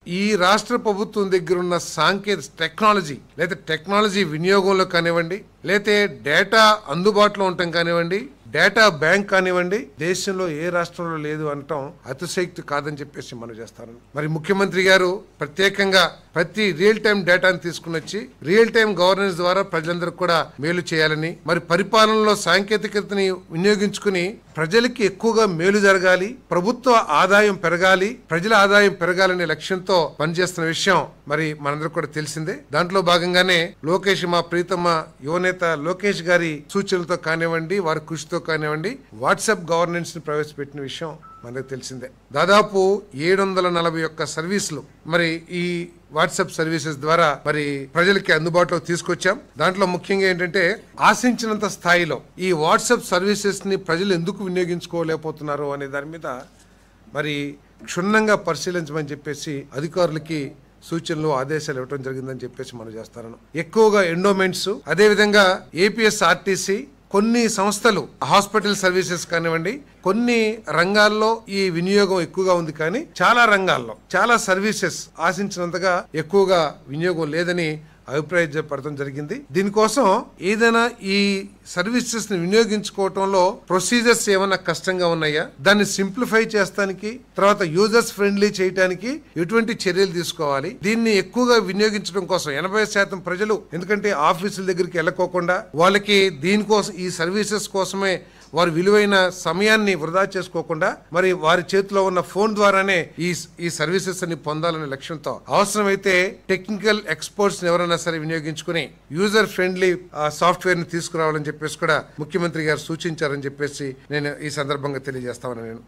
ఈ రాష్ట్ర ప్రభుత్వం దగ్గర ఉన్న సాంకేతిక టెక్నాలజీ వినియోగంలో కానివ్వండి, లేతే డేటా అందుబాటులో ఉండటం కానివ్వండి, డేటా బ్యాంక్ కానివ్వండి, దేశంలో ఏ రాష్ట్రంలో లేదు అనటం అతిశయోక్తి కాదని చెప్పేసి మనం చేస్తాను. మరి ముఖ్యమంత్రి గారు ప్రత్యేకంగా ప్రతి రియల్ టైం డేటాను తీసుకుని వచ్చి రియల్ టైం గవర్నెన్స్ ద్వారా ప్రజలందరికీ కూడా మేలు చేయాలని, మరి పరిపాలనలో సాంకేతికతని వినియోగించుకుని ప్రజలకి ఎక్కువగా మేలు జరగాలి, ప్రభుత్వ ఆదాయం పెరగాలి, ప్రజల ఆదాయం పెరగాలనే లక్ష్యంతో పనిచేస్తున్న విషయం మరి మనందరికీ కూడా తెలిసిందే. దాంట్లో భాగంగానే లోకేష్, మా ప్రీతమ యువనేత లోకేష్ గారి సూచనలతో కానివ్వండి, వారి కృషితో కానివ్వండి, వాట్సాప్ గవర్నెన్స్ ని ప్రవేశపెట్టిన విషయం మనకు తెలిసిందే. దాదాపు 741 సర్వీసులు మరి ఈ వాట్సాప్ సర్వీసెస్ ద్వారా మరి ప్రజలకి అందుబాటులో తీసుకొచ్చాం. దాంట్లో ముఖ్యంగా ఏంటంటే ఆశించినంత స్థాయిలో ఈ వాట్సాప్ సర్వీసెస్ ని ప్రజలు ఎందుకు వినియోగించుకోలేకపోతున్నారు అనే దాని మీద మరి క్షుణ్ణంగా పరిశీలించమని చెప్పేసి అధికారులకి సూచనలు, ఆదేశాలు ఇవ్వడం జరిగిందని చెప్పేసి మనం చేస్తాను. ఎక్కువగా ఎండోమెంట్స్, అదేవిధంగా ఏపీఎస్ఆర్టీసీ, కొన్ని సంస్థలు, హాస్పిటల్ సర్వీసెస్ కానివ్వండి, కొన్ని రంగాల్లో ఈ వినియోగం ఎక్కువగా ఉంది. కానీ చాలా రంగాల్లో చాలా సర్వీసెస్ ఆశించినంతగా ఎక్కువగా వినియోగం లేదని అభిప్రాయపడటం జరిగింది. దీనికోసం ఏదైనా ఈ సర్వీసెస్ ని వినియోగించుకోవటంలో ప్రొసీజర్స్ ఏమైనా కష్టంగా ఉన్నాయా, దాన్ని సింప్లిఫై చేస్తానికి, తర్వాత యూజర్స్ ఫ్రెండ్లీ చేయడానికి ఎటువంటి చర్యలు తీసుకోవాలి, దీన్ని ఎక్కువగా వినియోగించడం కోసం 80% ప్రజలు ఎందుకంటే ఆఫీసుల దగ్గరికి వెళ్ళకోకుండా వాళ్ళకి దీనికోసం ఈ సర్వీసెస్ కోసమే వారి విలువైన సమయాన్ని వృధా చేసుకోకుండా మరి వారి చేతిలో ఉన్న ఫోన్ ద్వారానే ఈ సర్వీసెస్ అన్ని పొందాలనే లక్ష్యంతో అవసరమైతే టెక్నికల్ ఎక్స్పర్ట్స్ ఎవరైనా సరే వినియోగించుకుని యూజర్ ఫ్రెండ్లీ సాఫ్ట్వేర్ ని తీసుకురావాలని చెప్పేసి కూడా ముఖ్యమంత్రి గారు సూచించారని చెప్పేసి నేను ఈ సందర్భంగా తెలియజేస్తామని నేను